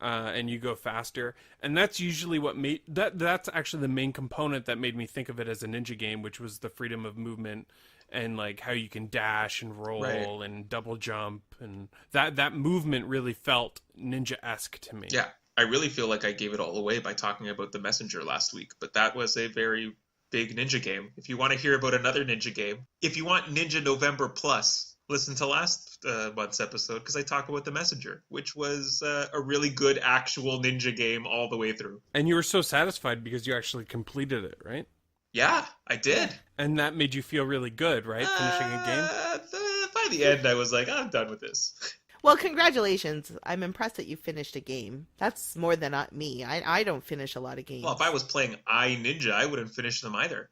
And you go faster, and that's usually what made that's actually the main component that made me think of it as a ninja game, which was the freedom of movement and like how you can dash and roll and double jump, and that movement really felt ninja-esque to me. Yeah. I really feel like I gave it all away by talking about The Messenger last week, but that was a very big ninja game. If you want to hear about another ninja game, if you want Ninja November Plus, listen to last month's episode, because I talk about The Messenger, which was a really good actual ninja game all the way through. And you were so satisfied because you actually completed it, right? Yeah, I did. And that made you feel really good, right? Finishing a game. By the end, I was like, I'm done with this. Well, congratulations. I'm impressed that you finished a game. That's more than me. I don't finish a lot of games. Well, if I was playing iNinja, I wouldn't finish them either.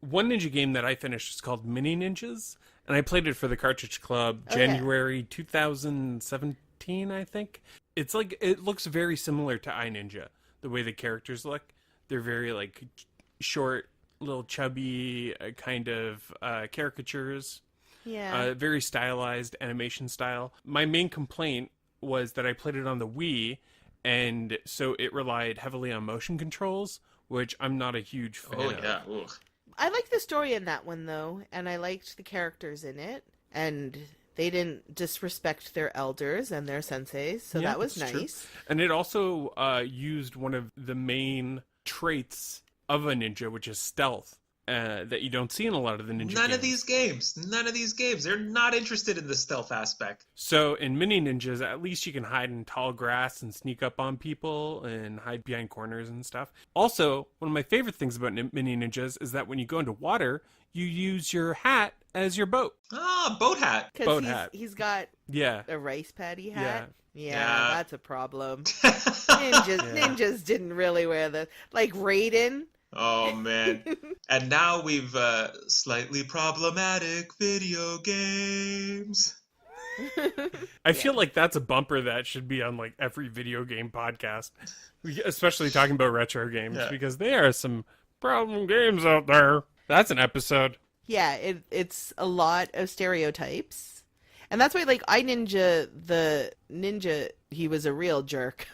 One ninja game that I finished is called Mini Ninjas, and I played it for the Cartridge Club Oh, yeah. January 2017, I think. It's like it looks very similar to iNinja, the way the characters look. They're very like short, little chubby kind of caricatures. Yeah. Very stylized animation style. My main complaint was that I played it on the Wii, and so it relied heavily on motion controls, which I'm not a huge fan Oh, of. yeah. Ugh. I liked the story in that one, though, and I liked the characters in it, and they didn't disrespect their elders and their senseis, so Yeah, that was that's true. nice. And it also used one of the main traits of a ninja, which is stealth, that you don't see in a lot of the ninja None games. of these games. They're not interested in the stealth aspect. So in Mini Ninjas, at least you can hide in tall grass and sneak up on people and hide behind corners and stuff. Also, one of my favorite things about Mini Ninjas is that when you go into water, you use your hat as your boat. Ah, boat hat. Boat Because hat. he's got Yeah. a rice paddy hat. Yeah, Yeah. that's a problem. Ninjas didn't really wear the like Raiden. Oh, man. And now we've slightly problematic video games. I feel like that's a bumper that should be on like every video game podcast, especially talking about retro games, Yeah. because there are some problem games out there. That's an episode. Yeah, it's a lot of stereotypes. And that's why, like, the ninja, he was a real jerk.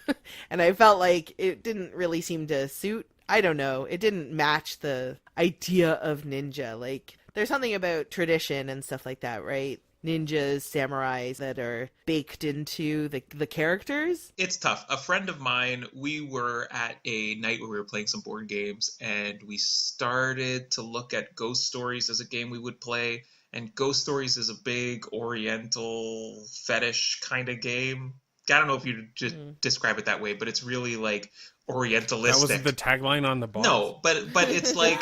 And I felt like it didn't really seem to suit. I don't know. It didn't match the idea of ninja. Like, there's something about tradition and stuff like that, right? Ninjas, samurais that are baked into the characters. It's tough. A friend of mine, we were at a night where we were playing some board games, and we started to look at Ghost Stories as a game we would play. And Ghost Stories is a big oriental fetish kind of game. I don't know if you'd just describe it that way, but it's really like orientalistic. That wasn't the tagline on the box. No, but it's like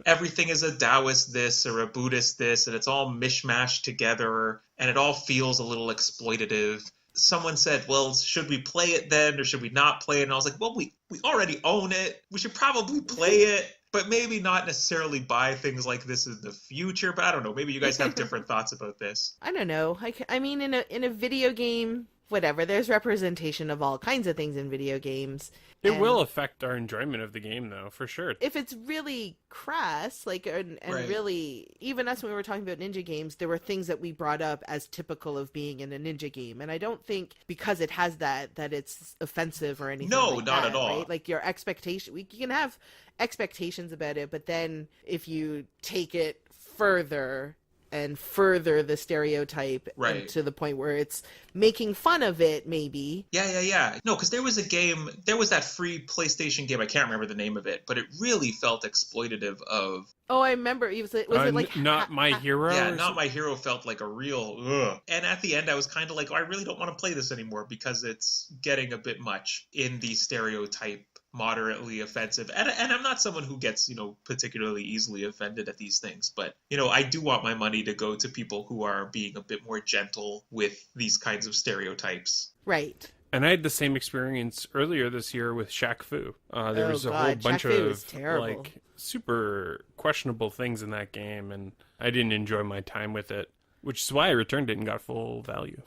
everything is a Taoist this or a Buddhist this, and it's all mishmashed together, and it all feels a little exploitative. someone said, well, should we play it then or should we not play it? And I was like, well, we already own it. We should probably play it, but maybe not necessarily buy things like this in the future. But I don't know. Maybe you guys have different thoughts about this. I don't know. I mean, in a video game, whatever, there's representation of all kinds of things in video games. It And will affect our enjoyment of the game, though, for sure. if it's really crass, like, and Right. really, even us when we were talking about ninja games, there were things that we brought up as typical of being in a ninja game. And I don't think because it has that it's offensive or anything No, like not that, at all. right? Like your expectation, you can have expectations about it, but then if you take it further and further the stereotype Right. and to the point where it's making fun of it, maybe. Yeah. No, because there was that free PlayStation game. I can't remember the name of it, but it really felt exploitative of. Oh, I remember. Was it like Not My Hero? Yeah, or Not My Hero felt like a real ugh. And at the end, I was kind of like, oh, I really don't want to play this anymore because it's getting a bit much in the stereotype, moderately offensive. And I'm not someone who gets, particularly easily offended at these things, but, I do want my money to go to people who are being a bit more gentle with these kinds of stereotypes. Right. And I had the same experience earlier this year with Shaq Fu. There Oh, was a God, whole bunch Shaq Fu was of terrible. like super questionable things in that game, and I didn't enjoy my time with it, which is why I returned it and got full value.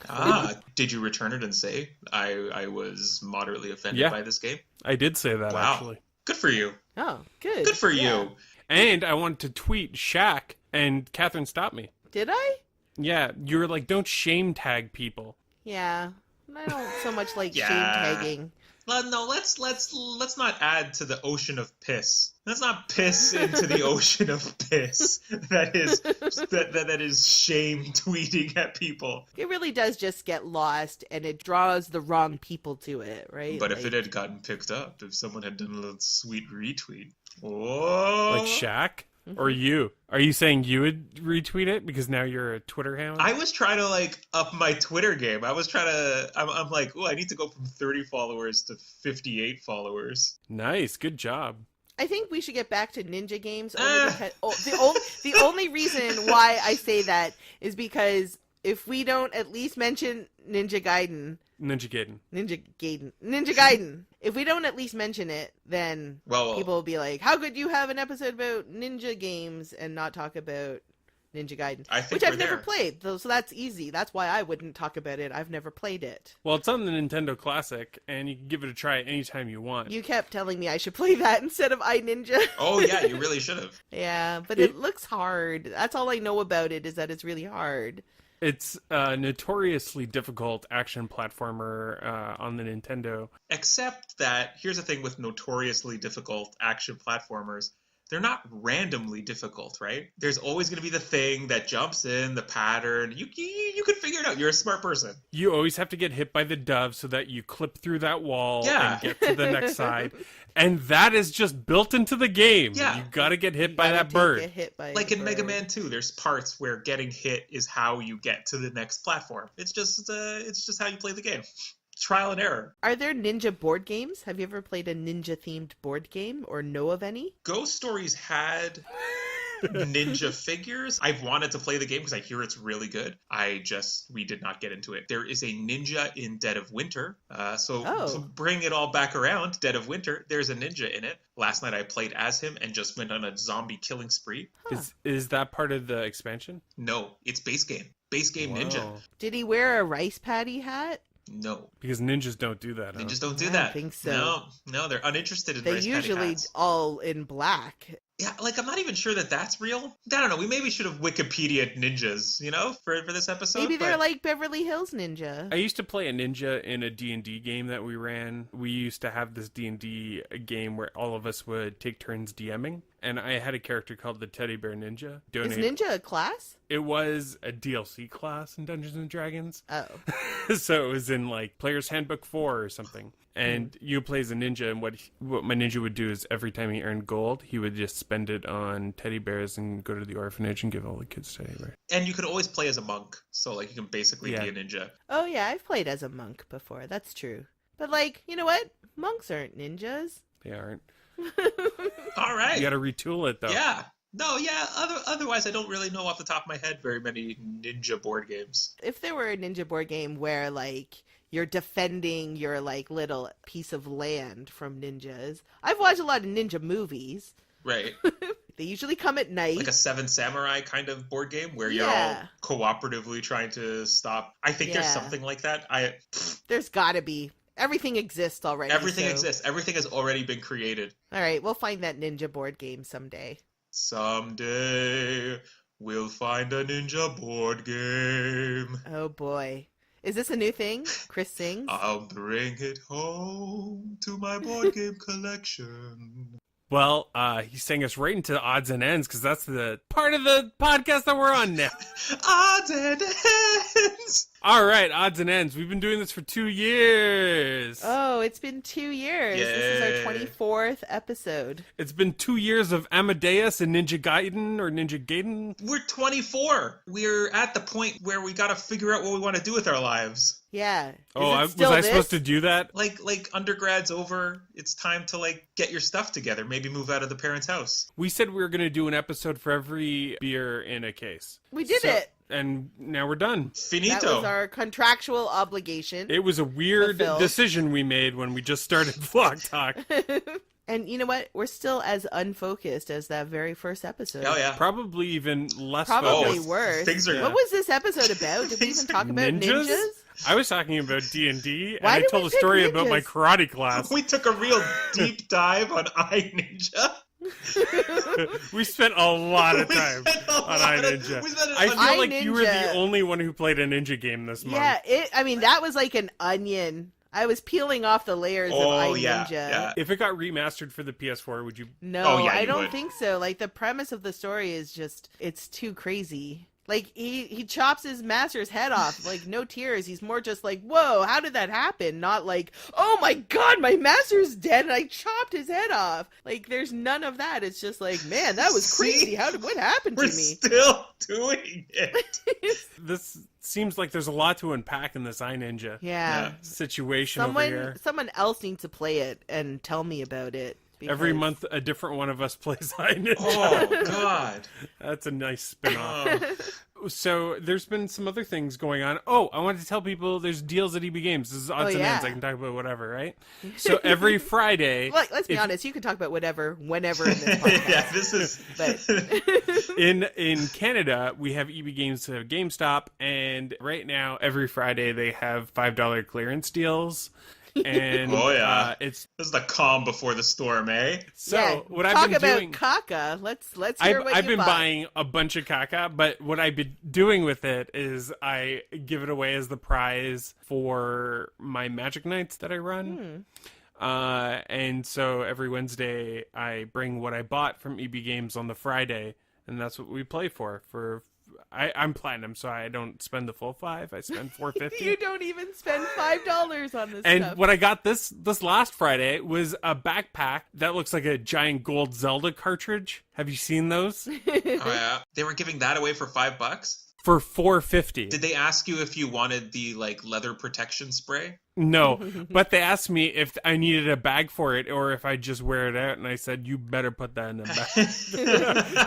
Did you return it and say, I was moderately offended Yeah. by this game? I did say that, Wow. actually. Good for you. Oh, good. Good for Yeah. you. And I wanted to tweet Shaq, and Kathryn stopped me. Did I? Yeah, you were like, don't shame tag people. Yeah. I don't so much like Yeah. shame tagging. No, let's not add to the ocean of piss. Let's not piss into the ocean of piss. That is shame tweeting at people. It really does just get lost, and it draws the wrong people to it, right? But if it had gotten picked up, if someone had done a little sweet retweet, oh, Like Shaq? Or you? Are you saying you would retweet it because now you're a Twitter hound? I was trying to up my Twitter game. I was trying to. I'm like, oh, I need to go from 30 followers to 58 followers. Nice, good job. I think we should get back to ninja games. Only because, the only reason why I say that is because if we don't at least mention Ninja Gaiden, if we don't at least mention it, then Well, people will be like, how could you have an episode about ninja games and not talk about Ninja Gaiden? I think Which I've we're never there. played, though, so that's easy. That's why I wouldn't talk about it. I've never played it. Well, it's on the Nintendo Classic, and you can give it a try anytime you want. You kept telling me I should play that instead of iNinja. Oh yeah, you really should have. Yeah, but it looks hard. That's all I know about it, is that it's really hard. It's a notoriously difficult action platformer on the Nintendo. Except that, here's the thing with notoriously difficult action platformers. They're not randomly difficult, right? There's always going to be the thing that jumps in, the pattern. You can figure it out. You're a smart person. You always have to get hit by the dove so that you clip through that wall Yeah. and get to the next side. And that is just built into the game. Yeah. You gotta get hit You by gotta that bird. get hit by Like the in Mega bird. Man 2, there's parts where getting hit is how you get to the next platform. It's just how you play the game. Trial and error. Are there ninja board games? Have you ever played a ninja-themed board game or know of any? Ghost Stories had ninja figures. I've wanted to play the game because I hear it's really good. We did not get into it. There is a ninja in Dead of Winter. So bring it all back around. Dead of Winter, there's a ninja in it. Last night I played as him and just went on a zombie killing spree. Is that part of the expansion? No, it's base game. Base game ninja. Wow. Did he wear a rice patty hat? No. Because ninjas don't do that. Huh? Ninjas don't do I don't that. think so. No, they're uninterested in They rice patty usually hats. all in black. Yeah, I'm not even sure that that's real. I don't know. We maybe should have Wikipedia'd ninjas, for this episode. Maybe they're but- like Beverly Hills Ninja. I used to play a ninja in a D&D game that we ran. We used to have this D&D game where all of us would take turns DMing. And I had a character called the Teddy Bear Ninja. Is ninja a class? It was a DLC class in Dungeons and Dragons. Oh. So it was in like Player's Handbook 4 or something. And you play as a ninja, and what my ninja would do is every time he earned gold, he would just spend it on teddy bears and go to the orphanage and give all the kids teddy bears. And you could always play as a monk, so you can basically Yeah. be a ninja. Oh yeah, I've played as a monk before. That's true. But you know what? Monks aren't ninjas. They aren't. All right. You got to retool it though. Yeah. No, yeah. Otherwise, I don't really know off the top of my head very many ninja board games. If there were a ninja board game where you're defending your like little piece of land from ninjas. I've watched a lot of ninja movies. Right. They usually come at night. Like a Seven Samurai kind of board game where you're Yeah. all cooperatively trying to stop. I think there's Yeah. something like that. There's gotta be. Everything exists already. Everything so- exists. Everything has already been created. All right, we'll find that ninja board game someday. Someday we'll find a ninja board game. Oh boy. Is this a new thing? Chris sings? I'll bring it home to my board game collection. Well, he sang us right into odds and ends because that's the part of the podcast that we're on now. Odds and ends. All right, odds and ends. We've been doing this for 2 years. Oh, it's been 2 years. This is Yay. our 24th episode. It's been 2 years of Amadeus and Ninja Gaiden or Ninja Gaiden. We're 24. We're at the point where we got to figure out what we want to do with our lives. Yeah. Was still I this? supposed to do that? Like undergrad's over. It's time to like get your stuff together. Maybe move out of the parents' house. We said we were going to do an episode for every beer in a case. We did So- it. And now we're done. Finito. That was our contractual obligation. It was a weird Fulfilled. decision we made when we just started Vlog Talk. And you know what? We're still as unfocused as that very first episode. Oh yeah. Probably even less Probably focused. worse. Things are- What was this episode about? Did we even talk about ninjas? I was talking about D&D, and Why I did told we a pick story about my ninjas? karate class. We took a real deep dive on iNinja. We spent a lot of We time spent a on lot of- iNinja. we spent I a- feel like you were the iNinja. only one who played a ninja game this month. Yeah, that was like an onion. I was peeling off the layers of Oh iNinja. yeah. If it got remastered for the PS4, would you? No, Oh, yeah, I you don't would. think so. Like the premise of the story is just it's too crazy. Like he chops his master's head off, like no tears. He's more just like, "Whoa, how did that happen?" Not like, "Oh my god, my master's dead and I chopped his head off." Like there's none of that. It's just like, "Man, that was See? crazy. What happened We're to me?" still doing it. This seems like there's a lot to unpack in this iNinja Yeah. situation over here. Someone else needs to play it and tell me about it. Every because- month, a different one of us plays iNinja. Oh God. That's a nice spin-off. Oh. So there's been some other things going on. Oh, I wanted to tell people there's deals at EB Games. This is odds and yeah. ends. I can talk about whatever, right? So every Friday, Like, let's be if- honest, you can talk about whatever, whenever in this podcast. Yeah, this is. But in Canada, we have EB Games at GameStop, and right now, every Friday, they have $5 clearance deals. And Oh, yeah. it's This is the calm before the storm, eh? so yeah, what talk I've been about doing. caca. Let's hear what I've you been bought. buying a bunch of caca, but what I've been doing with it is I give it away as the prize for my Magic Nights that I run. And so every Wednesday I bring what I bought from EB Games on the Friday, and that's what we play for. I'm platinum, so I don't spend the full $5. I spend $4.50. You don't even spend $5 on this And stuff. what I got this last Friday was a backpack that looks like a giant gold Zelda cartridge. Have you seen those? Oh yeah. They were giving that away for $5. For $4.50. Did they ask you if you wanted the like leather protection spray? No, but they asked me if I needed a bag for it or if I just wear it out, and I said, "You better put that in a bag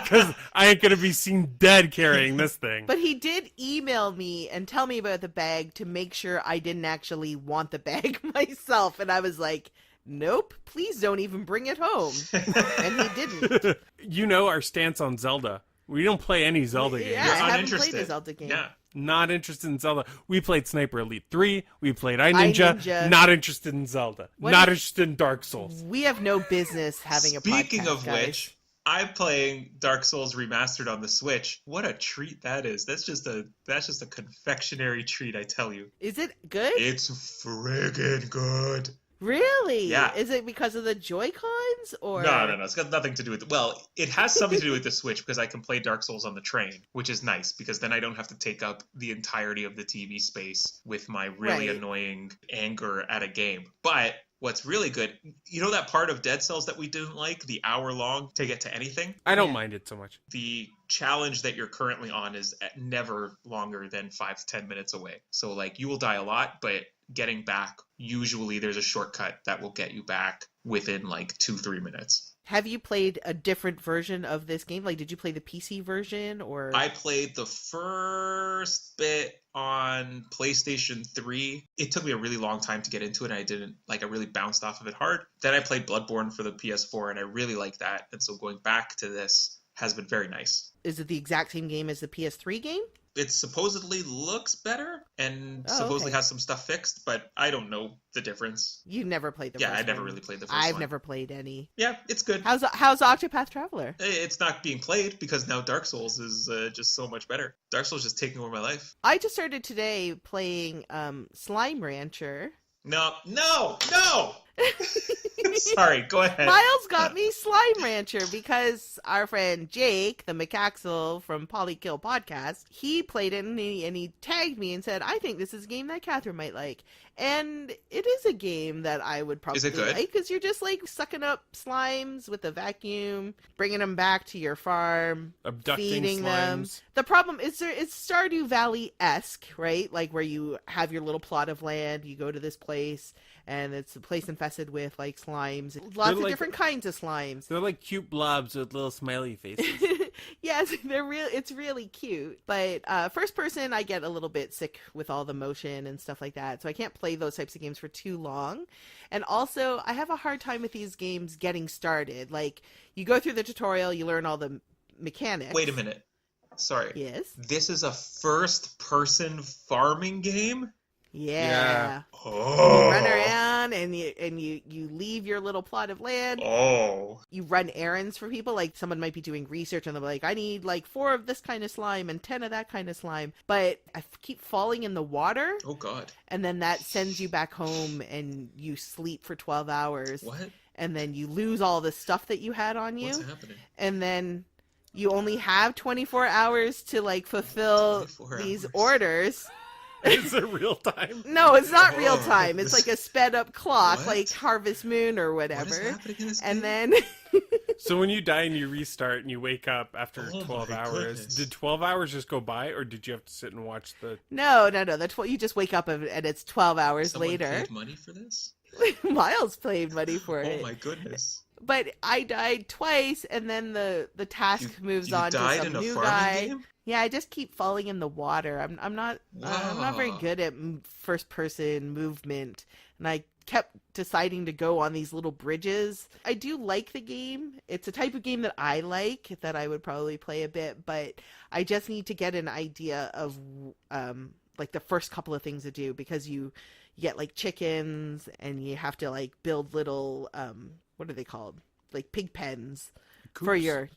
because I ain't gonna be seen dead carrying this thing." But he did email me and tell me about the bag to make sure I didn't actually want the bag myself. And I was like, nope, please don't even bring it home. And he didn't. You know our stance on Zelda. We don't play any Zelda games. Yeah, You're I haven't uninterested. played a Zelda game. Yeah. Not interested in Zelda. We played Sniper Elite 3. We played iNinja. iNinja. Not interested in Zelda. What Not is- interested in Dark Souls. We have no business having a podcast, Speaking of guys. which, I'm playing Dark Souls Remastered on the Switch. What a treat that is. That's just a confectionery treat, I tell you. Is it good? It's friggin' good. Really? Yeah. Is it because of the Joy-Cons or? No. It's got nothing to do with well, it has something to do with the Switch because I can play Dark Souls on the train, which is nice because then I don't have to take up the entirety of the TV space with my really Right. annoying anger at a game. But what's really good, you know that part of Dead Cells that we didn't like, the hour long to get to anything? I don't Yeah. mind it so much. The challenge that you're currently on is never longer than 5 to 10 minutes away. So like you will die a lot, but getting back, usually there's a shortcut that will get you back within like 2-3 minutes. Have you played a different version of this game? Like, did you play the PC version or? I played the first bit on PlayStation 3. It took me a really long time to get into it, and I really bounced off of it hard. Then I played Bloodborne for the PS4, and I really liked that. And so going back to this has been very nice. Is it the exact same game as the PS3 game? It supposedly looks better and Oh, supposedly okay. has some stuff fixed, but I don't know the difference. You never played the Yeah, first I never one. really played the first I've one. never played any. Yeah, it's good. How's Octopath Traveler? It's not being played because now Dark Souls is just so much better. Dark Souls is just taking over my life. I just started today playing Slime Rancher. No! Sorry, go ahead. Miles got me Slime Rancher because our friend Jake, the McAxel from Polykill Podcast, he played it and he tagged me and said, I think this is a game that Kathryn might like. And it is a game that I would probably Is it good? like because you're just like sucking up slimes with a vacuum, bringing them back to your farm, Abducting feeding them. slimes. The problem is it's Stardew Valley-esque, right? Like where you have your little plot of land, you go to this place, and it's a place infested with like slimes, lots of like- different kinds of slimes. They're like cute blobs with little smiley faces. Yes, they're real. It's really cute. But first person, I get a little bit sick with all the motion and stuff like that, so I can't play those types of games for too long. And also, I have a hard time with these games getting started. Like you go through the tutorial, you learn all the mechanics. Wait a minute. Sorry. Yes. This is a first-person farming game? Yeah. Oh. You run around and you leave your little plot of land. Oh. You run errands for people. Like someone might be doing research and they'll be like, I need like 4 of this kind of slime and 10 of that kind of slime. But I keep falling in the water, Oh, God. and then that sends you back home and you sleep for 12 hours. What? And then you lose all the stuff that you had on you. What's happening? And then you only have 24 hours to like fulfill 24 these hours. orders. Is it real time? No, it's not real Oh, time. It's this- like a sped up clock, What? like Harvest Moon or What whatever. is happening in this And game? then So when you die and you restart and you wake up after Oh 12 my hours, goodness. did 12 hours just go by or did you have to sit and watch the... no, that's what you just wake up and it's 12 hours Someone later. paid money for this? Miles paid money for Oh, it. my goodness. But I died twice, and then the task moves You on to died some in a new farming guy. game? Yeah, I just keep falling in the water. I'm not very Wow. good at first person movement, and I kept deciding to go on these little bridges. I do like the game. It's a type of game that I like, that I would probably play a bit, but I just need to get an idea of like the first couple of things to do, because you get like chickens and you have to like build little what are they called? Like pig pens for Coops.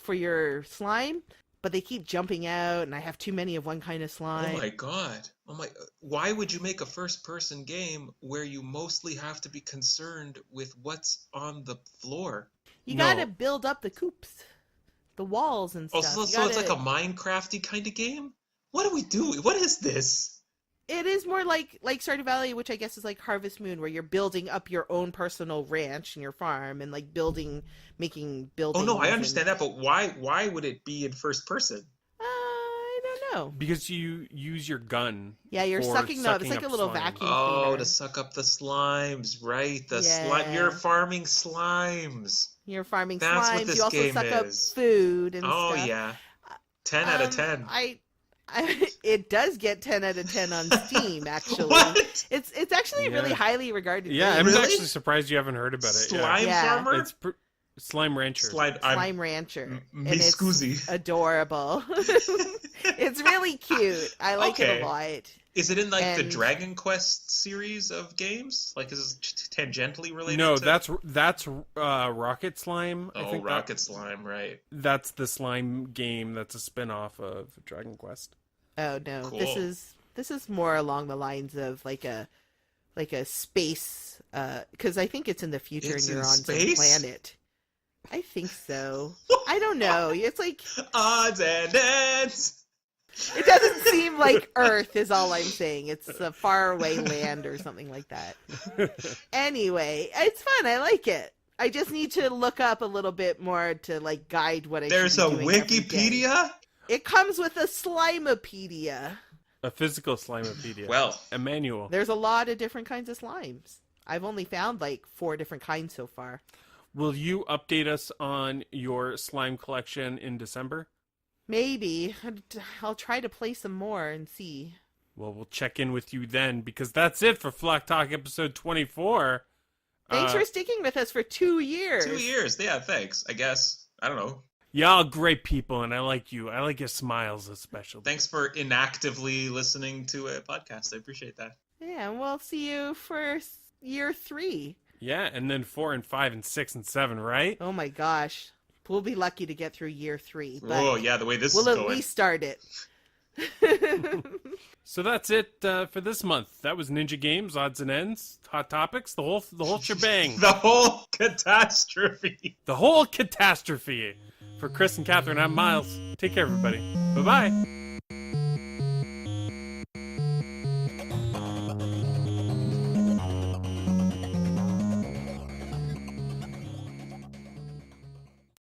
your slime, but they keep jumping out and I have too many of one kind of slime. Oh my god. Oh my, why would you make a first person game where you mostly have to be concerned with what's on the floor? You No. gotta build up the coops, the walls and Oh, stuff. so, You so it's like gotta- a Minecrafty kind of game? What are we doing? What is this? It is more like Stardew Valley, which I guess is like Harvest Moon, where you're building up your own personal ranch and your farm and like making buildings. Oh no, I and- understand that, but why would it be in first person? I don't know. Because you use your gun. Yeah, you're for sucking them up. It's like sucking a little up slime. vacuum Oh, cleaner. to suck up the slimes, right? The Yeah. slime. You're farming slimes. You're farming That's what slimes. this You also game suck is. up food and Oh stuff. yeah. 10 out of 10. It does get 10 out of 10 on Steam, actually. What? It's actually a really Yeah. highly regarded Yeah, game. I'm Really? actually surprised you haven't heard about it. Slime Yeah. farmer? It's Slime Rancher. Slime. Slime Rancher. Me And it's scusi. adorable. It's really cute. I like it Okay. a lot. Is it in like the And- Dragon Quest series of games? Like is it tangentially related? No, to... that's Rocket Slime. I Oh, think Rocket Slime, right? that's the slime game that's a spin-off of Dragon Quest. Oh no, Cool. this is more along the lines of like a space, because I think it's in the future It's and you're in on space? some planet. I think so. I don't know. It's like Odds and ends. it doesn't seem like Earth is all I'm saying. It's a faraway land or something like that. Anyway, it's fun. I like it. I just need to look up a little bit more to like guide what I There's should a be doing every day. Wikipedia? It comes with a Slimepedia. A physical Slimepedia. Well, a manual. There's a lot of different kinds of slimes. I've only found like 4 different kinds so far. Will you update us on your slime collection in December? Maybe. I'll try to play some more and see. Well, we'll check in with you then, because that's it for Flock Talk episode 24. Thanks for sticking with us for 2 years. 2 years. Yeah, thanks. I guess. I don't know. Y'all great people, and I like you. I like your smiles especially. Thanks for inactively listening to a podcast. I appreciate that. Yeah, and we'll see you for year 3. Yeah, and then 4 and 5 and 6 and 7, right? Oh my gosh. We'll be lucky to get through year 3. But Oh, yeah, the way this we'll is at going. least start it. So that's it for this month. That was Ninja Games, Odds and Ends, Hot Topics, the whole shebang. The whole catastrophe. The whole catastrophe. For Chris and Kathryn, I'm Myles. Take care, everybody. Bye-bye.